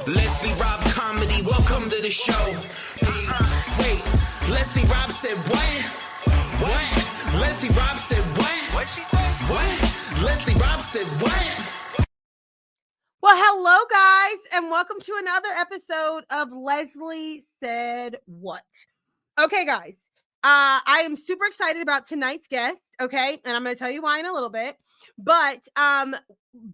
Leslie Rob comedy, welcome to the show. Wait, Leslie Rob said what? What? Leslie Rob said what? What she said? What? Leslie Rob said what? Well, hello, guys, and welcome to another episode of Leslie Said What. Okay, guys, I am super excited about tonight's guest, okay? And I'm going to tell you why in a little bit. But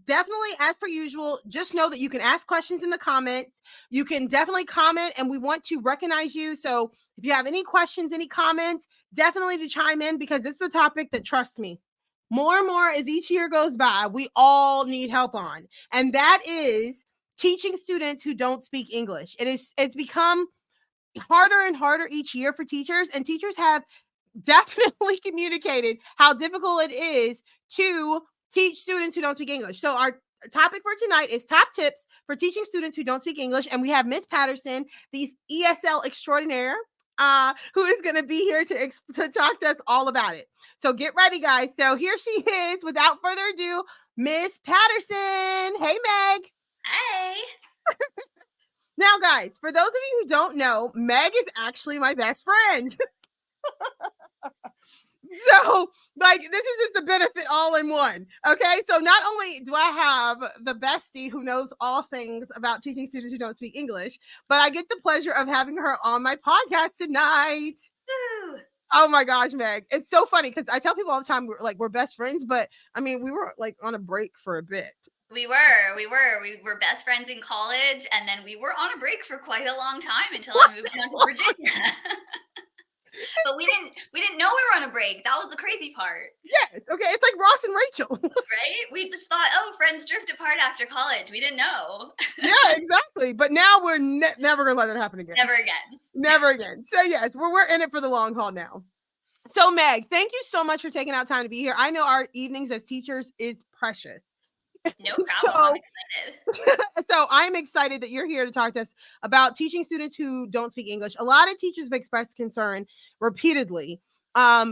definitely, as per usual, just know that you can ask questions in the comments. You can definitely comment, and we want to recognize you. So if you have any questions, any comments, definitely to chime in, because it's a topic that, trust me, more and more as each year goes by, we all need help on. And that is teaching students who don't speak English. It's become harder and harder each year for teachers, and teachers have definitely communicated how difficult it is to teach students who don't speak English. So our topic for tonight is top tips for teaching students who don't speak English, and we have Miss Patterson, the ESL extraordinaire, who is going to be here to talk to us all about it. So get ready, guys. So here she is. Without further ado, Miss Patterson. Hey, Meg. Hey. Now, guys, for those of you who don't know, Meg is actually my best friend. So, like, this is just a benefit all in one. Okay. So not only do I have the bestie who knows all things about teaching students who don't speak English, but I get the pleasure of having her on my podcast tonight. Woo. Oh my gosh, Meg. It's so funny because I tell people all the time we're best friends, but I mean, we were like on a break for a bit. We were best friends in college, and then we were on a break for quite a long time until I moved down to Virginia. But we didn't know we were on a break. That was the crazy part. Yes. Okay. It's like Ross and Rachel. Right? We just thought, oh, friends drift apart after college. We didn't know. Yeah, exactly. But now we're never going to let that happen again. Never again. Never again. So yes, we're in it for the long haul now. So Meg, thank you so much for taking out time to be here. I know our evenings as teachers is precious. No problem. I'm excited. So I'm excited that you're here to talk to us about teaching students who don't speak English. A lot of teachers have expressed concern repeatedly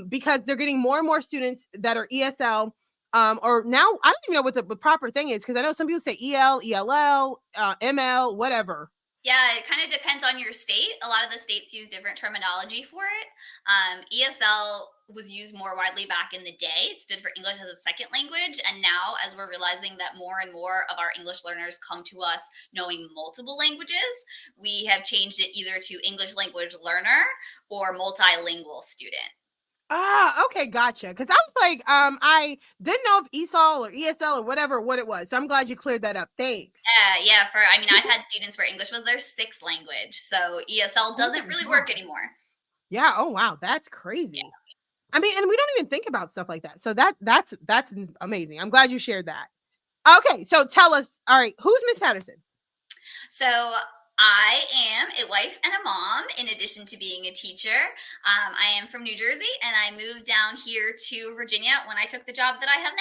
because they're getting more and more students that are ESL or now I don't even know what the proper thing is, because I know some people say EL, ELL, ML, whatever. Yeah, it kind of depends on your state. A lot of the states use different terminology for it. ESL was used more widely back in the day. It stood for English as a second language. And now, as we're realizing that more and more of our English learners come to us knowing multiple languages, we have changed it either to English language learner or multilingual student. Okay, gotcha. Because I was like, I didn't know if ESOL or ESL or whatever what it was. So I'm glad you cleared that up. Thanks. Yeah. I've had students where English was their sixth language, so ESL doesn't really work anymore. Yeah. Oh wow, that's crazy. Yeah. I mean, and we don't even think about stuff like that. So that's amazing. I'm glad you shared that. Okay, so tell us. All right, who's Miss Patterson? So I am a wife and a mom, in addition to being a teacher. I am from New Jersey, and I moved down here to Virginia when I took the job that I have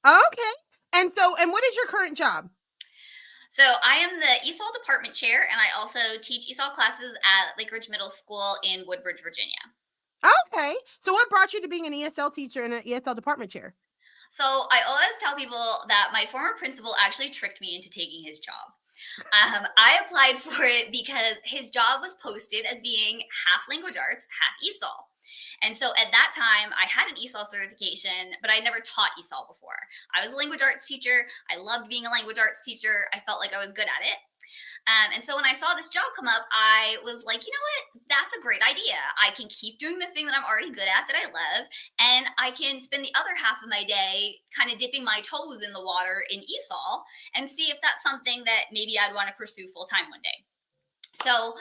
now. Okay. And what is your current job? So I am the ESOL department chair, and I also teach ESOL classes at Lake Ridge Middle School in Woodbridge, Virginia. Okay. So what brought you to being an ESL teacher and an ESL department chair? So I always tell people that my former principal actually tricked me into taking his job. I applied for it because his job was posted as being half language arts, half ESOL. And so at that time, I had an ESOL certification, but I never taught ESOL before. I was a language arts teacher. I loved being a language arts teacher. I felt like I was good at it. And so when I saw this job come up, I was like, you know what? That's a great idea. I can keep doing the thing that I'm already good at, that I love, and I can spend the other half of my day kind of dipping my toes in the water in ESOL and see if that's something that maybe I'd want to pursue full time one day. So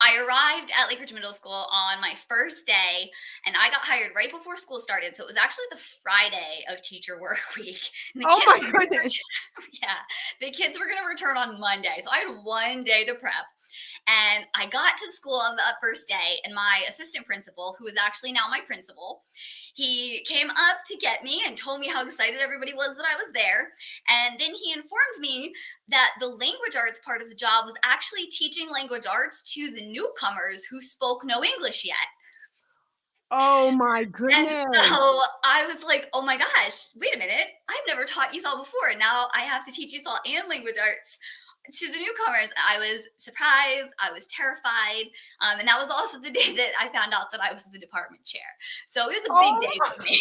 I arrived at Lake Ridge Middle School on my first day, and I got hired right before school started. So it was actually the Friday of teacher work week. And my goodness. The kids were going to return on Monday. So I had one day to prep. And I got to school on the first day, and my assistant principal, who is actually now my principal, he came up to get me and told me how excited everybody was that I was there. And then he informed me that the language arts part of the job was actually teaching language arts to the newcomers who spoke no English yet. Oh my goodness. And so I was like, oh my gosh, wait a minute. I've never taught ESOL before. Now I have to teach ESOL and language arts to the newcomers, I was surprised, I was terrified, and that was also the day that I found out that I was the department chair. So it was a big day Oh, for me.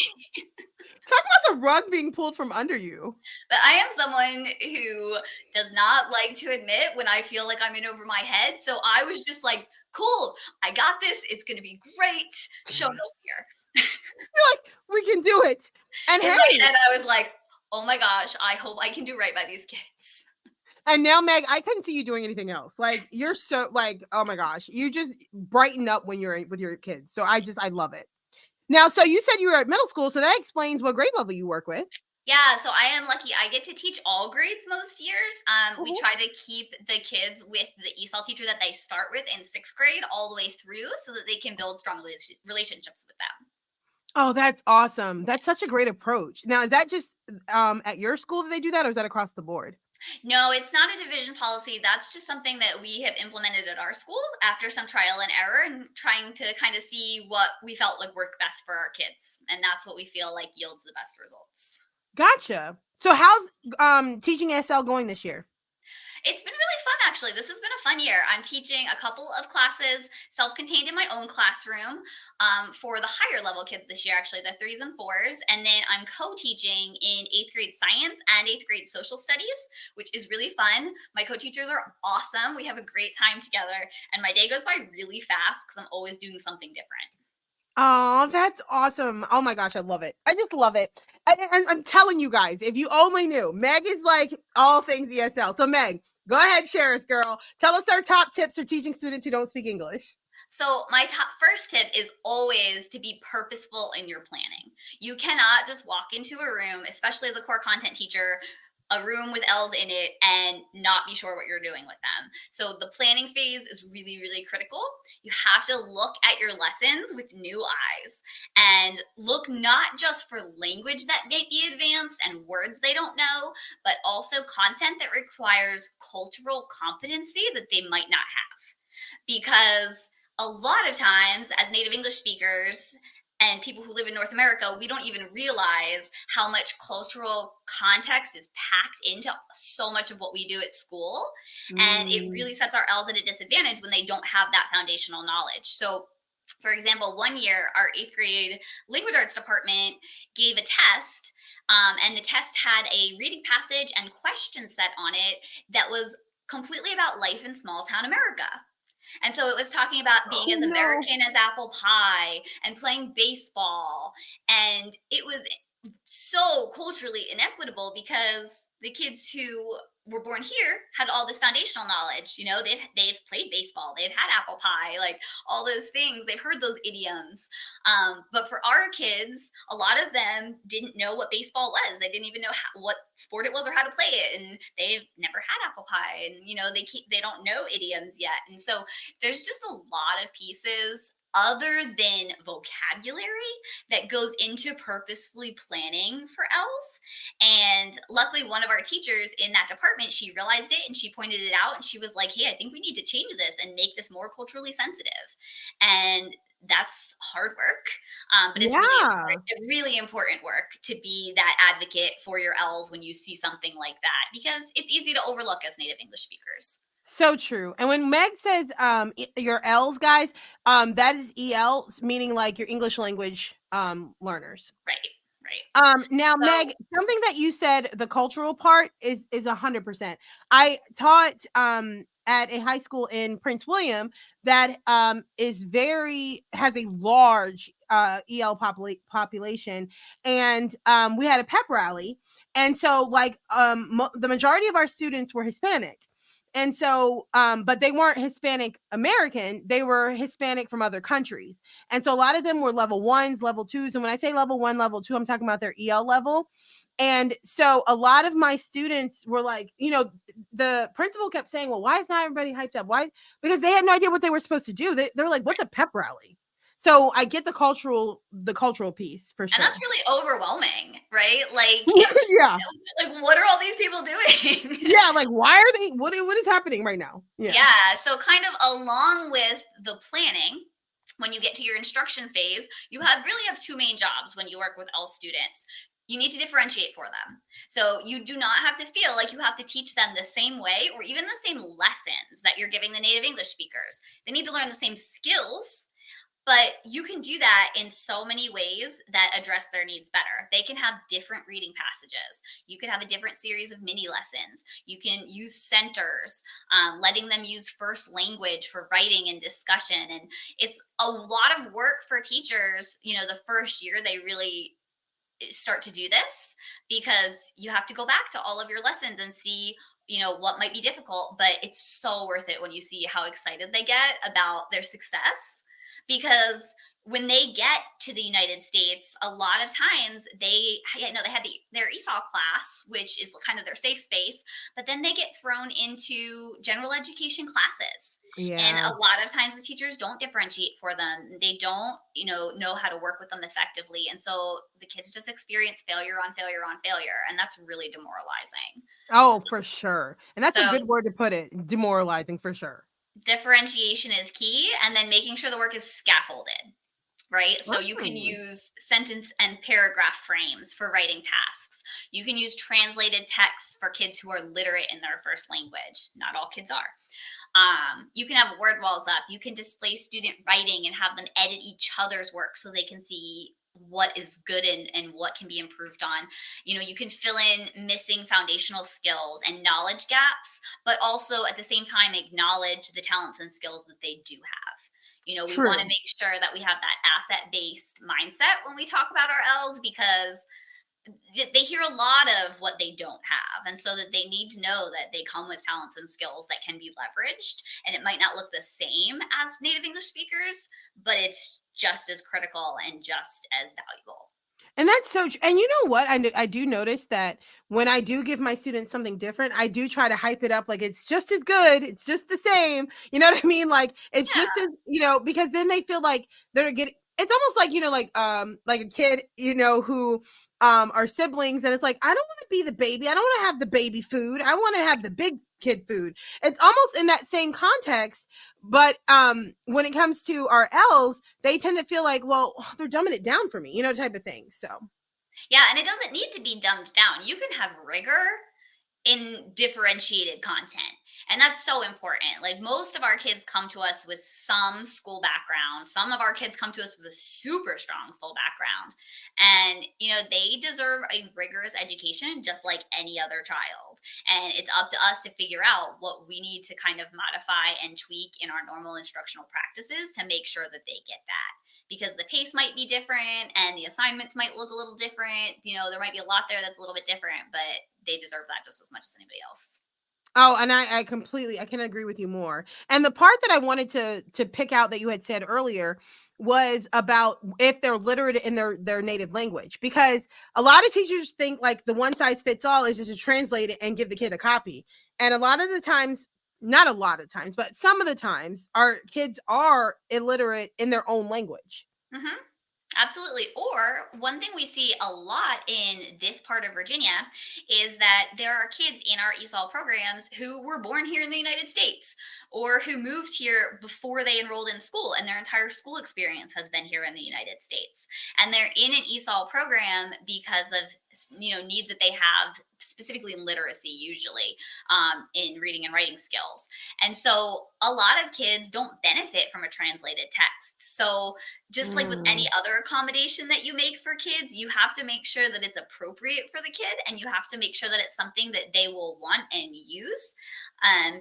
talk about the rug being pulled from under you. But I am someone who does not like to admit when I feel like I'm in over my head. So I was just like, cool, I got this. It's going to be great. Show no fear. You're like, we can do it. And In hey, my head, I was like, oh my gosh, I hope I can do right by these kids. and now Meg, I couldn't see you doing anything else. Like you're so like, oh my gosh, you just brighten up when you're with your kids. So I love it. Now, so you said you were at middle school, so that explains what grade level you work with. Yeah, so I am lucky. I get to teach all grades most years. We Mhm. try to keep the kids with the ESOL teacher that they start with in sixth grade all the way through so that they can build strong relationships with them. Oh, that's awesome. That's such a great approach. Now, is that just at your school that they do that, or is that across the board? No, it's not a division policy. That's just something that we have implemented at our school after some trial and error and trying to kind of see what we felt like worked best for our kids. And that's what we feel like yields the best results. Gotcha. So how's teaching SL going this year? It's been really fun, actually. This has been a fun year. I'm teaching a couple of classes self-contained in my own classroom for the higher level kids this year, actually, the 3s and 4s. And then I'm co-teaching in 8th grade science and 8th grade social studies, which is really fun. My co-teachers are awesome. We have a great time together. And my day goes by really fast because I'm always doing something different. Oh, that's awesome. Oh my gosh, I love it. I just love it. And I'm telling you guys, if you only knew, Meg is like all things ESL. So Meg, go ahead, share us, girl. Tell us our top tips for teaching students who don't speak English. So my first tip is always to be purposeful in your planning. You cannot just walk into a room, especially as a core content teacher, a room with L's in it and not be sure what you're doing with them. So the planning phase is really, really critical. You have to look at your lessons with new eyes and look not just for language that may be advanced and words they don't know, but also content that requires cultural competency that they might not have. Because a lot of times as native English speakers and people who live in North America, we don't even realize how much cultural context is packed into so much of what we do at school. And it really sets our L's at a disadvantage when they don't have that foundational knowledge. So for example, one year, our 8th grade language arts department gave a test, and the test had a reading passage and question set on it that was completely about life in small town America. And so it was talking about being as American as apple pie and playing baseball. And it was so culturally inequitable because the kids who were born here had all this foundational knowledge. You know, they've played baseball, they've had apple pie, like all those things. They've heard those idioms. But for our kids, a lot of them didn't know what baseball was. They didn't even know what sport it was or how to play it, and they've never had apple pie. And you know, they don't know idioms yet. And so there's just a lot of pieces other than vocabulary that goes into purposefully planning for L's. And luckily, one of our teachers in that department, she realized it and she pointed it out and she was like, hey, I think we need to change this and make this more culturally sensitive. And that's hard work, but it's really important work to be that advocate for your L's when you see something like that, because it's easy to overlook as native English speakers. So true. And when Meg says your L's, guys, that is EL, meaning like your English language learners. Right. Now, so, Meg, something that you said, the cultural part is 100%. I taught at a high school in Prince William that has a large EL population, and we had a pep rally, and so like the majority of our students were Hispanic. And so, but they weren't Hispanic American, they were Hispanic from other countries. And so a lot of them were level 1s, level 2s. And when I say level 1, level 2, I'm talking about their EL level. And so a lot of my students were like, you know, the principal kept saying, well, why is not everybody hyped up? Why? Because they had no idea what they were supposed to do. They're like, what's a pep rally? So I get the cultural piece for sure. And that's really overwhelming, right? Like, yeah. Like, what are all these people doing? Yeah. Like, why are they, what is happening right now? Yeah. So kind of along with the planning, when you get to your instruction phase, you really have two main jobs when you work with L students. You need to differentiate for them. So you do not have to feel like you have to teach them the same way or even the same lessons that you're giving the native English speakers. They need to learn the same skills, but you can do that in so many ways that address their needs better. They can have different reading passages. You can have a different series of mini lessons. You can use centers, letting them use first language for writing and discussion. And it's a lot of work for teachers. The first year they really start to do this because you have to go back to all of your lessons and see what might be difficult, but it's so worth it when you see how excited they get about their success. Because when they get to the United States, a lot of times they have their ESOL class, which is kind of their safe space, but then they get thrown into general education classes. And Yeah. a lot of times the teachers don't differentiate for them. They don't, know how to work with them effectively. And so the kids just experience failure on failure on failure. And that's really demoralizing. Oh, for sure. And that's a So good word to put it. Demoralizing for sure. differentiation is key. And then making sure the work is scaffolded. Right? So you can Mm. use sentence and paragraph frames for writing tasks. You can use translated text for kids who are literate in their first language. Not all kids are. You can have word walls up. You can display student writing and have them edit each other's work so they can see what is good and what can be improved on. You can fill in missing foundational skills and knowledge gaps, but also at the same time acknowledge the talents and skills that they do have. We want to True. make sure that we have that asset-based mindset when we talk about our L's, because they hear a lot of what they don't have. And so that they need to know that they come with talents and skills that can be leveraged. And it might not look the same as native English speakers, but it's just as critical and just as valuable. And that's so and you know what? I do notice that when I do give my students something different, I do try to hype it up like it's just as good, it's just the same. You know what I mean? Like it's Yeah. just as, because then they feel like they're getting it's almost like, like a kid, who are siblings, and it's like, I don't want to be the baby. I don't want to have the baby food. I want to have the big kid food. It's almost in that same context, but when it comes to our L's, they tend to feel like, well, they're dumbing it down for me, type of thing. So Yeah. And it doesn't need to be dumbed down. You can have rigor in differentiated content. And that's so important. Like, most of our kids come to us with some school background. Some of our kids come to us with a super strong full background. And, they deserve a rigorous education just like any other child. And it's up to us to figure out what we need to kind of modify and tweak in our normal instructional practices to make sure that they get that. Because the pace might be different and the assignments might look a little different. There might be a lot there that's a little bit different, but they deserve that just as much as anybody else. oh, and I can agree with you more. And the part that I wanted to pick out that you had said earlier was about if they're literate in their native language, because a lot of teachers think like the one size fits all is just to translate it and give the kid a copy. And a lot of the times, not a lot of times, but some of the times, our kids are illiterate in their own language. Hmm. Absolutely. Or one thing we see a lot in this part of Virginia is that there are kids in our ESOL programs who were born here in the United States or who moved here before they enrolled in school, and their entire school experience has been here in the United States. And they're in an ESOL program because of needs that they have, specifically in literacy, usually in reading and writing skills. And so a lot of kids don't benefit from a translated text. So just like with any Mm. other accommodation that you make for kids, you have to make sure that it's appropriate for the kid, and you have to make sure that it's something that they will want and use,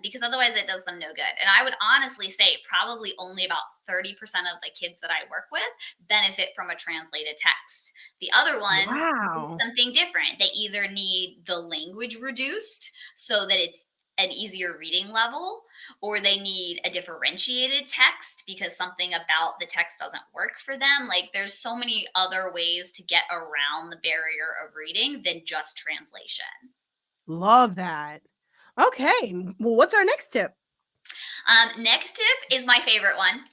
because otherwise it does them no good. And I would honestly say probably only about 30% of the kids that I work with benefit from a translated text. The other ones need Wow. something different. They either need the language reduced so that it's an easier reading level, or they need a differentiated text because something about the text doesn't work for them. Like, there's so many other ways to get around the barrier of reading than just translation. Love that. Okay. Well, what's our next tip? Next tip is my favorite one.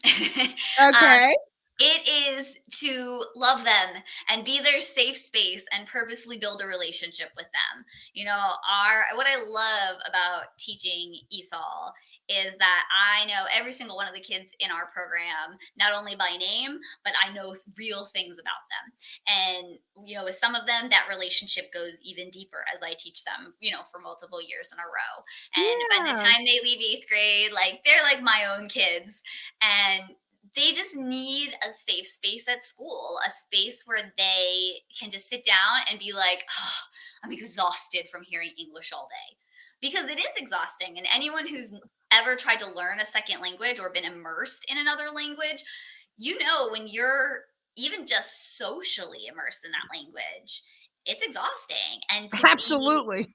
um, Okay. It is to love them and be their safe space and purposely build a relationship with them. What I love about teaching ESOL is that I know every single one of the kids in our program, not only by name, but I know real things about them. And, with some of them, that relationship goes even deeper as I teach them, for multiple years in a row. And by the Yeah. time they leave 8th grade, like they're like my own kids. And they just need a safe space at school, a space where they can just sit down and be like, oh, I'm exhausted from hearing English all day. Because it is exhausting. And anyone who's ever tried to learn a second language or been immersed in another language, when you're even just socially immersed in that language, it's exhausting. Absolutely.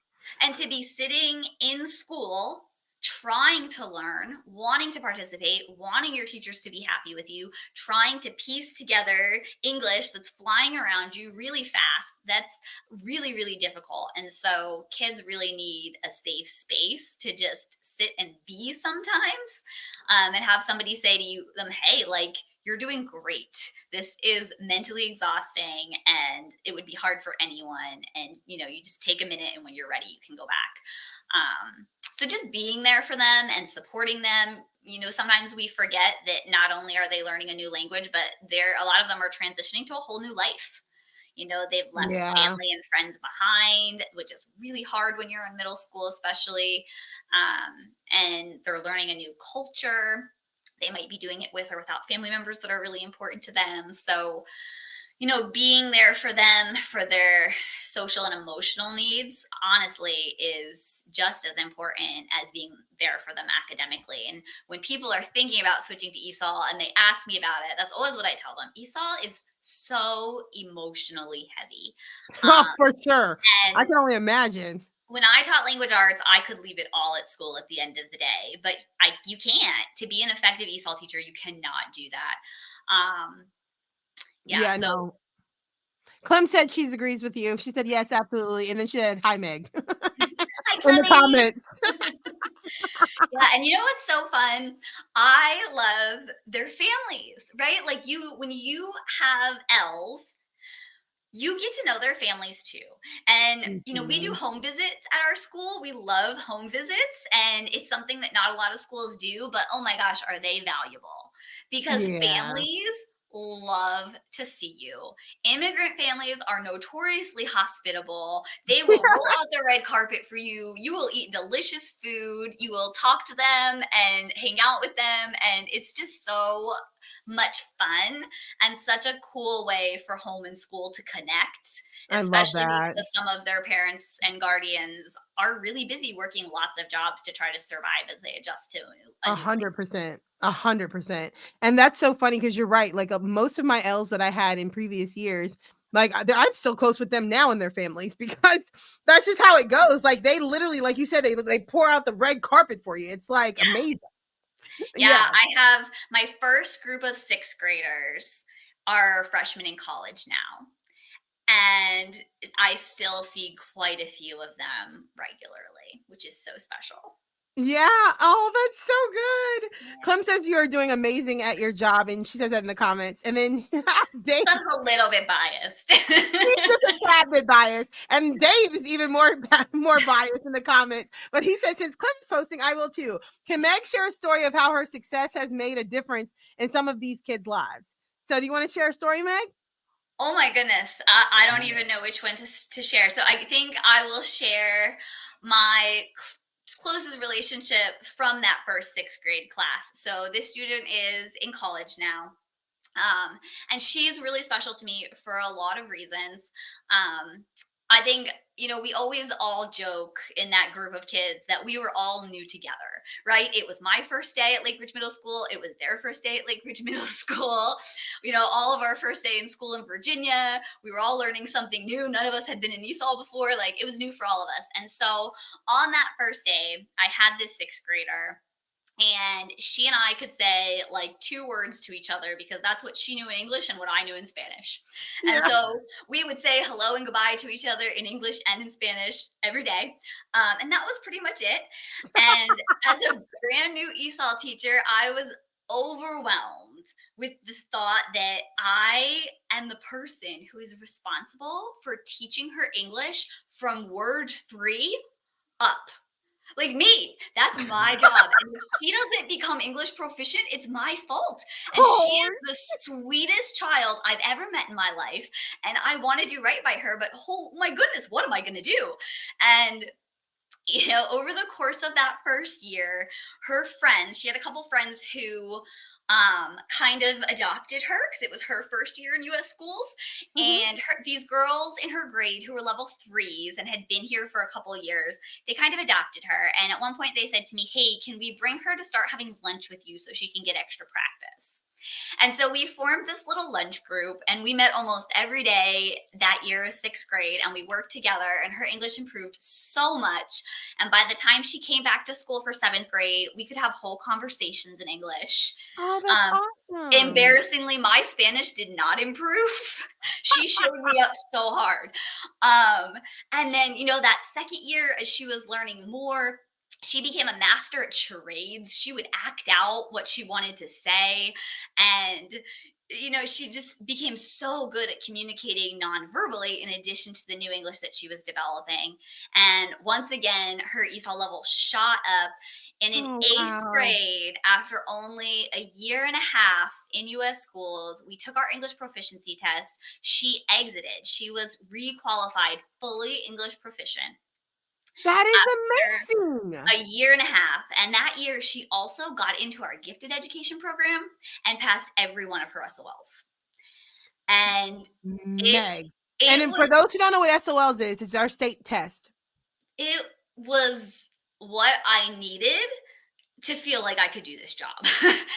And to be sitting in school trying to learn, wanting to participate, wanting your teachers to be happy with you, trying to piece together English that's flying around you really fast, that's really, really difficult. And so kids really need a safe space to just sit and be sometimes, and have somebody say to them, hey, like, you're doing great. This is mentally exhausting and it would be hard for anyone. And, you just take a minute and when you're ready, you can go back. So just being there for them and supporting them. Sometimes we forget that not only are they learning a new language, but a lot of them are transitioning to a whole new life. They've left Yeah. family and friends behind, which is really hard when you're in middle school, especially. And they're learning a new culture. They might be doing it with or without family members that are really important to them. So, being there for them, for their social and emotional needs, honestly, is just as important as being there for them academically. And when people are thinking about switching to ESOL and they ask me about it, that's always what I tell them. ESOL is so emotionally heavy. Oh, for sure. I And can only imagine. when I taught language arts, I could leave it all at school at the end of the day, but you can't. To be an effective ESOL teacher, you cannot do that. Yeah, Yeah, so no. Clem said she agrees with you. She said, yes, absolutely. And then she said, hi, Meg, hi, in the Clemmy. comments. Yeah, and you know what's so fun? I love their families, right? Like when you have L's, you get to know their families too. And, we do Mhm. home visits at our school. We love home visits. And it's something that not a lot of schools do, but oh my gosh, are they valuable? Because Yeah. families love to see you. Immigrant families are notoriously hospitable. They will roll out the red carpet for you. You will eat delicious food. You will talk to them and hang out with them. And it's just so much fun and such a cool way for home and school to connect, I love especially that. because some of their parents and guardians are really busy working lots of jobs to try to survive as they adjust to a new place. 100%. 100%. And that's so funny because you're right. Like most of my L's that I had in previous years, like I'm still close with them now and their families because that's just how it goes. Like they literally, like you said, they pour out the red carpet for you. It's like amazing. Yeah, Yeah. I have my first group of 6th graders are freshmen in college now. And I still see quite a few of them regularly, which is so special. Yeah. Oh, that's so good. Clem says you are doing amazing at your job, and she says that in the comments. And then Dave, Sounds a little bit biased. he's just a tad bit biased, and Dave is even more biased in the comments. But he says since Clem's posting, I will too. Can Meg share a story of how her success has made a difference in some of these kids' lives? So, do you want to share a story, Meg? Oh my goodness. I don't even know which one to share. So I think I will share my closest relationship from that first 6th grade class. So this student is in college now. And she's really special to me for a lot of reasons. Um, I think, we always all joke in that group of kids that we were all new together, right? It was my first day at Lake Ridge Middle School. It was their first day at Lake Ridge Middle School. All of our first day in school in Virginia. We were all learning something new. None of us had been in ESOL before. Like it was new for all of us. And so on that first day, I had this 6th grader. And she and I could say like 2 words to each other because that's what she knew in English and what I knew in Spanish. And Yeah. so we would say hello and goodbye to each other in English and in Spanish every day. And that was pretty much it. And as a brand new ESOL teacher, I was overwhelmed with the thought that I am the person who is responsible for teaching her English from word 3 up. Like me, that's my job. And if she doesn't become English proficient, it's my fault. And she Oh, is the sweetest child I've ever met in my life. And I want to do right by her, but oh my goodness, what am I going to do? And over the course of that first year, her friends, she had a couple friends who kind of adopted her because it was her first year in US schools. mhm. And these girls in her grade who were level threes and had been here for a couple of years, they kind of adopted her. And at one point they said to me, hey, can we bring her to start having lunch with you so she can get extra practice? And so we formed this little lunch group and we met almost every day that year, sixth grade, and we worked together. And her English improved so much. And by the time she came back to school for seventh grade, we could have whole conversations in English. Oh, that's Um, awesome. Embarrassingly, my Spanish did not improve. She showed me up so hard. And then, that second year, as she was learning more, she became a master at charades. She would act out what she wanted to say. And, she just became so good at communicating non-verbally in addition to the new English that she was developing. And once again, her ESOL level shot up. And in Oh, eighth wow. grade, after only a year and a half in US schools, we took our English proficiency test. She exited. She was requalified, fully English proficient That after is amazing. a year and a half. And that year, she also got into our gifted education program and passed every one of her SOLs. And it Meg. And it then for was those who don't know what SOLs is, it's our state test. it was what I needed to feel like I could do this job.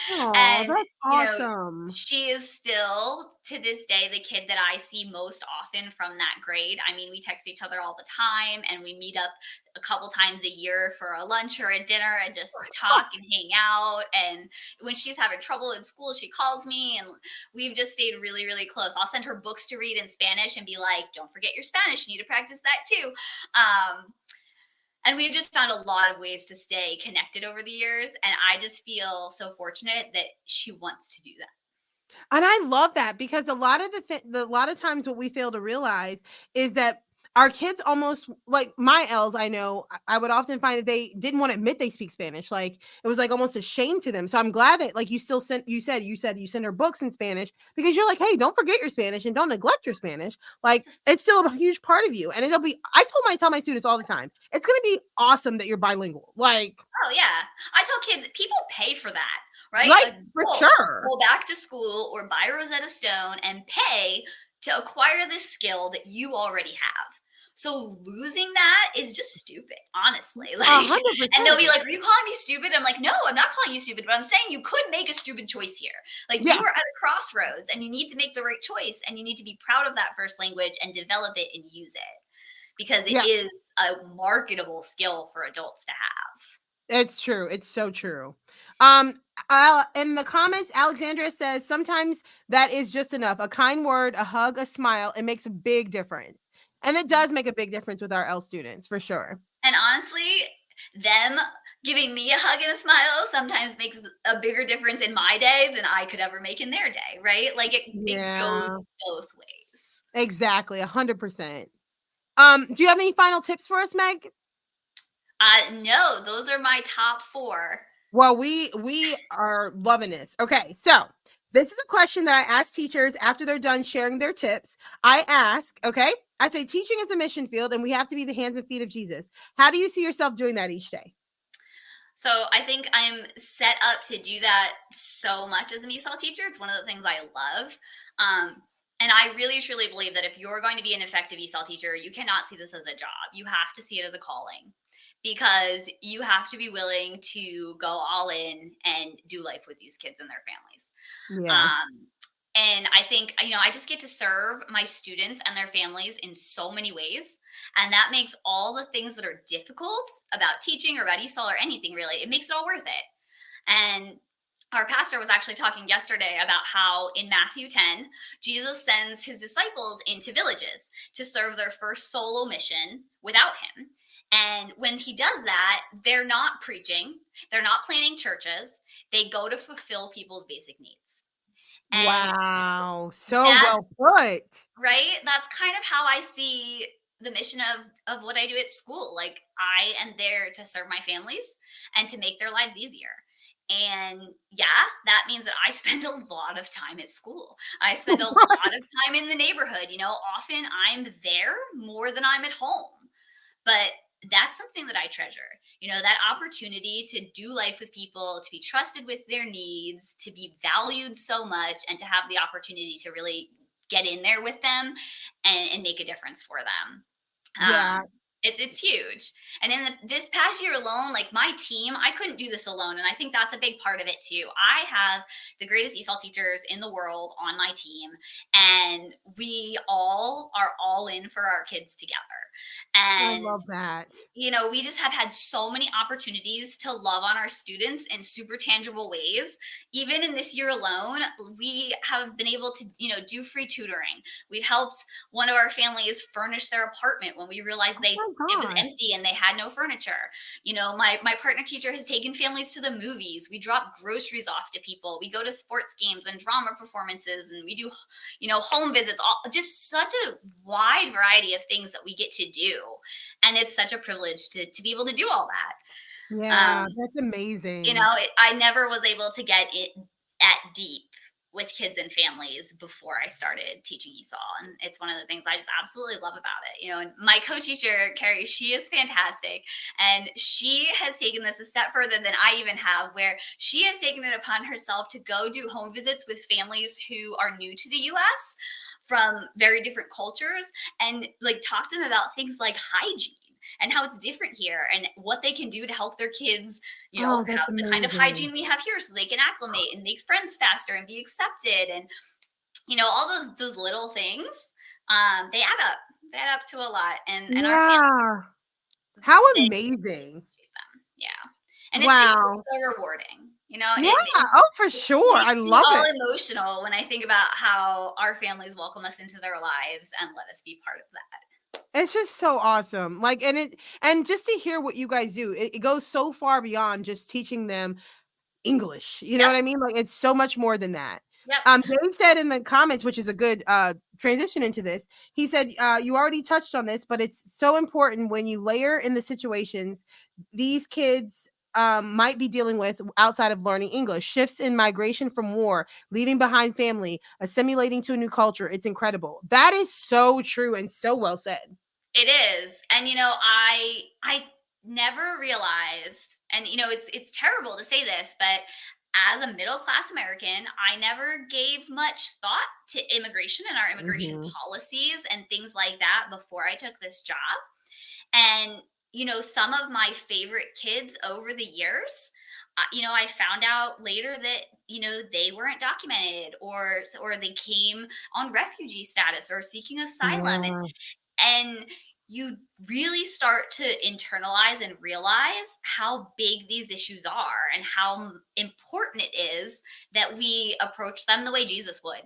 Oh, And, that's awesome. she is still to this day the kid that I see most often from that grade. I mean, we text each other all the time and we meet up a couple times a year for a lunch or a dinner and just talk and hang out. And when she's having trouble in school, she calls me and we've just stayed really, really close. I'll send her books to read in Spanish and be like, don't forget your Spanish. You need to practice that too. And we've just found a lot of ways to stay connected over the years. And I just feel so fortunate that she wants to do that. And I love that because a lot of a lot of times what we fail to realize is that our kids almost like my L's, I know I would often find that they didn't want to admit they speak Spanish. Like it was like almost a shame to them. So I'm glad that like you still sent you said you send her books in Spanish because you're like, hey, don't forget your Spanish and don't neglect your Spanish. Like it's still a huge part of you. And I tell my students all the time, it's gonna be awesome that you're bilingual. Like Oh, yeah. I tell kids, people pay for that, right? like for Adults sure. go back to school or buy Rosetta Stone and pay to acquire this skill that you already have. So losing that is just stupid, honestly. Like, and they'll be 100%. like, "Are you calling me stupid?" I'm like, "No, I'm not calling you stupid, but I'm saying you could make a stupid choice here. Like, you Yeah. are at a crossroads, and you need to make the right choice, and you need to be proud of that first language and develop it and use it because it Yeah. is a marketable skill for adults to have." It's true. It's so true. In the comments, Alexandra says sometimes that is just enough. A kind word, a hug, a smile, it makes a big difference. And it does make a big difference with our L students for sure. And honestly, them giving me a hug and a smile sometimes makes a bigger difference in my day than I could ever make in their day, right? Like it Yeah, goes both ways. exactly. 100%. Do you have any final tips for us, Meg? No, those are my top four. Well, we are loving this. Okay, so this is a question that I ask teachers after they're done sharing their tips. I ask, okay, I say teaching is a mission field, and we have to be the hands and feet of Jesus. How do you see yourself doing that each day? So I think I'm set up to do that so much as an ESOL teacher. It's one of the things I love. And I really truly believe that if you're going to be an effective ESOL teacher, you cannot see this as a job. You have to see it as a calling because you have to be willing to go all in and do life with these kids and their families. Yeah. Um, and I think, I just get to serve my students and their families in so many ways. And that makes all the things that are difficult about teaching or about ESOL or anything really, it makes it all worth it. And our pastor was actually talking yesterday about how in Matthew 10, Jesus sends his disciples into villages to serve their first solo mission without him. And when he does that, they're not preaching, they're not planting churches, they go to fulfill people's basic needs. And Wow. So well that's put. right. That's kind of how I see the mission of what I do at school. Like, I am there to serve my families and to make their lives easier. And yeah, that means that I spend a lot of time at school. I spend a lot of time in the neighborhood. Often I'm there more than I'm at home. But that's something that I treasure. That opportunity to do life with people, to be trusted with their needs, to be valued so much, and to have the opportunity to really get in there with them and make a difference for them. Yeah. It's huge. And in this past year alone, like, my team, I couldn't do this alone. And I think that's a big part of it too. I have the greatest ESOL teachers in the world on my team, and we all are all in for our kids together. I And love that. we just have had so many opportunities to love on our students in super tangible ways. Even in this year alone, we have been able to, do free tutoring. We've helped one of our families furnish their apartment when we realized it was empty and they had no furniture. My partner teacher has taken families to the movies. We drop groceries off to people. We go to sports games and drama performances, and we do, home visits, just such a wide variety of things that we get to do. And it's such a privilege to be able to do all that. Yeah, that's amazing. I never was able to get it at deep with kids and families before I started teaching ESOL. And it's one of the things I just absolutely love about it. And my co-teacher, Carrie, she is fantastic. And she has taken this a step further than I even have, where she has taken it upon herself to go do home visits with families who are new to the US from very different cultures, and like talk to them about things like hygiene and how it's different here and what they can do to help their kids, have the kind of hygiene we have here so they can acclimate and make friends faster and be accepted. And, all those little things, they add up to a lot. And yeah. our family, how amazing. Yeah. And it's just so rewarding. For sure. I love it. All emotional when I think about how our families welcome us into their lives and let us be part of that. It's just so awesome. Like, and just to hear what you guys do, it goes so far beyond just teaching them English. You know what I mean? Like, it's so much more than that. Yep. Dave said in the comments, which is a good transition into this, he said, you already touched on this, but it's so important when you layer in the situations these kids might be dealing with outside of learning English. Shifts in migration from war, leaving behind family, assimilating to a new culture. It's incredible. That is so true and so well said. It is. And I never realized, and it's terrible to say this, but as a middle-class American, I never gave much thought to immigration and our immigration policies and things like that before I took this job. And some of my favorite kids over the years, I found out later that they weren't documented, or they came on refugee status or seeking asylum. And you really start to internalize and realize how big these issues are and how important it is that we approach them the way Jesus would,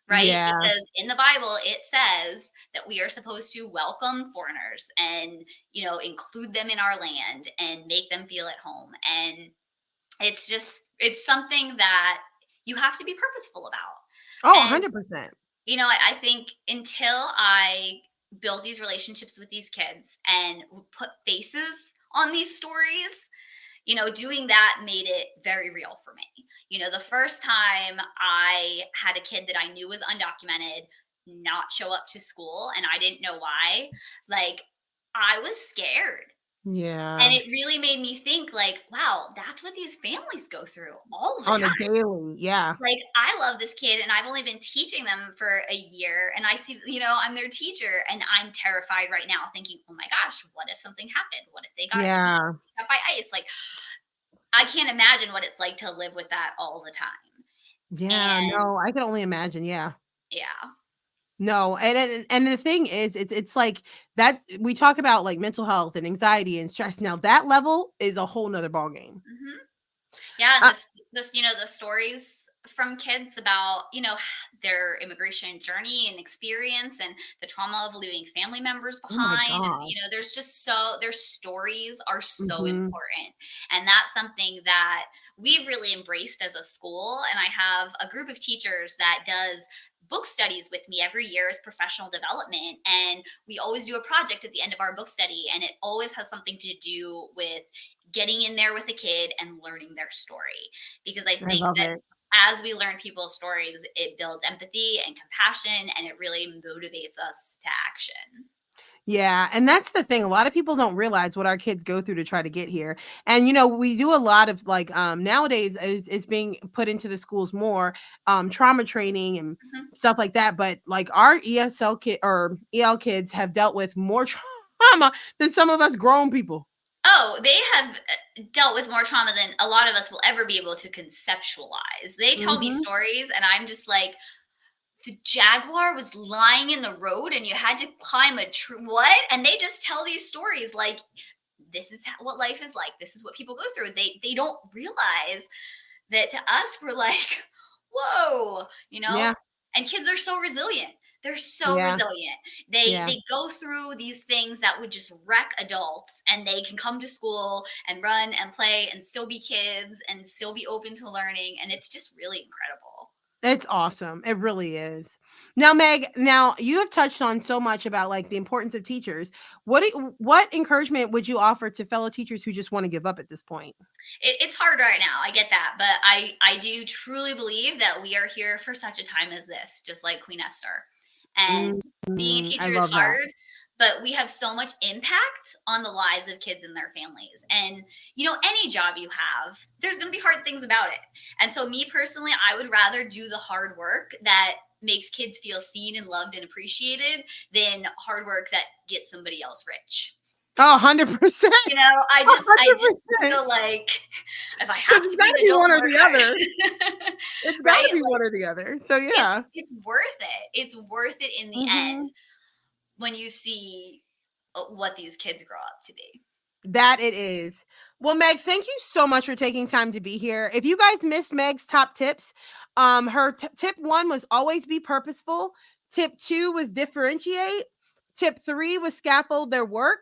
right? Yeah. Because in the Bible, it says that we are supposed to welcome foreigners and, include them in our land and make them feel at home. And it's something that you have to be purposeful about. Oh, and, 100%. I think until I build these relationships with these kids and put faces on these stories, doing that made it very real for me. The first time I had a kid that I knew was undocumented not show up to school and I didn't know why, like, I was scared. Yeah. And it really made me think, like, wow, that's what these families go through all the time. On a daily, yeah. Like, I love this kid and I've only been teaching them for a year, and I see, I'm their teacher, and I'm terrified right now thinking, oh my gosh, what if something happened? What if they got hit by ice? Like, I can't imagine what it's like to live with that all the time. Yeah, no, I can only imagine. Yeah. Yeah. No, and the thing is, it's like that we talk about like mental health and anxiety and stress. Now that level is a whole nother ballgame. Yeah, and the stories from kids about their immigration journey and experience and the trauma of leaving family members behind. And their stories are so important, and that's something that we've really embraced as a school. And I have a group of teachers that does book studies with me every year as professional development. And we always do a project at the end of our book study. And it always has something to do with getting in there with a kid and learning their story. Because I think love that it. as we learn people's stories, it builds empathy and compassion, and it really motivates us to action. Yeah, and that's the thing. A lot of people don't realize what our kids go through to try to get here. And we do a lot of like nowadays it's being put into the schools more trauma training and stuff like that. But like our ESL kid or EL kids have dealt with more trauma than some of us grown people. Oh, they have dealt with more trauma than a lot of us will ever be able to conceptualize. They tell me stories, and I'm just like, the jaguar was lying in the road and you had to climb a tree. What? And they just tell these stories like, this is what life is like. This is what people go through. They don't realize that to us, we're like, whoa, Yeah. And kids are so resilient. They're so Yeah. resilient. They go through these things that would just wreck adults, and they can come to school and run and play and still be kids and still be open to learning. And it's just really incredible. It's awesome. It really is. Now, Meg, you have touched on so much about like the importance of teachers. What encouragement would you offer to fellow teachers who just want to give up at this point? It's hard right now. I get that. But I do truly believe that we are here for such a time as this, just like Queen Esther. And being a teacher is hard, but we have so much impact on the lives of kids and their families. And, any job you have, there's going to be hard things about it. And so me personally, I would rather do the hard work that makes kids feel seen and loved and appreciated than hard work that gets somebody else rich. Oh, 100%. I just feel like if I have to be one or the other, it's got to be like, one or the other. So yeah, it's worth it. It's worth it in the end when you see what these kids grow up to be. That it is. Well, Meg, thank you so much for taking time to be here. If you guys missed Meg's top tips, her tip 1 was always be purposeful. Tip 2 was differentiate. Tip 3 was scaffold their work.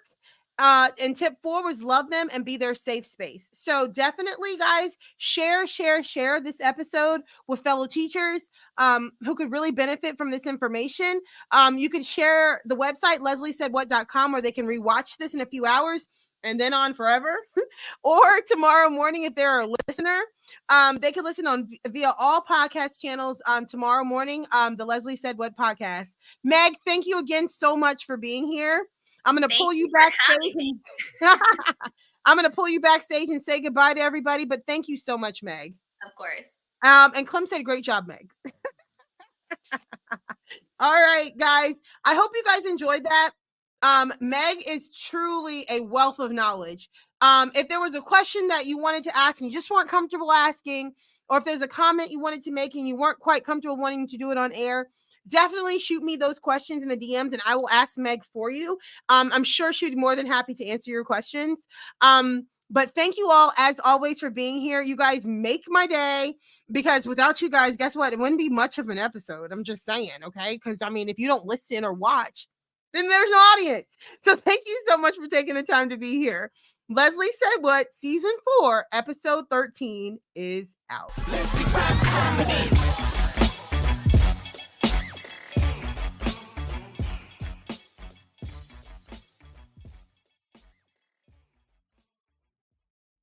And tip 4 was love them and be their safe space. So definitely, guys, share this episode with fellow teachers who could really benefit from this information. You can share the website, lesliesaidwhat.com, where they can rewatch this in a few hours and then on forever. Or tomorrow morning, if they're a listener, they can listen on via all podcast channels tomorrow morning, the Leslie Said What podcast. Meg, thank you again so much for being here. I'm going to pull you backstage. I'm going to pull you backstage and say goodbye to everybody. But thank you so much, Meg. Of course. And Clem said, great job, Meg. All right, guys. I hope you guys enjoyed that. Meg is truly a wealth of knowledge. If there was a question that you wanted to ask and you just weren't comfortable asking, or if there's a comment you wanted to make and you weren't quite comfortable wanting to do it on air, definitely shoot me those questions in the DMs and I will ask Meg for you. I'm sure she'd be more than happy to answer your questions. But thank you all, as always, for being here. You guys make my day, because without you guys, guess what? It wouldn't be much of an episode. I'm just saying, okay? Because, I mean, if you don't listen or watch, then there's no audience. So thank you so much for taking the time to be here. Leslie Said What, Season 4, Episode 13 is out. Leslie Rap Comedy.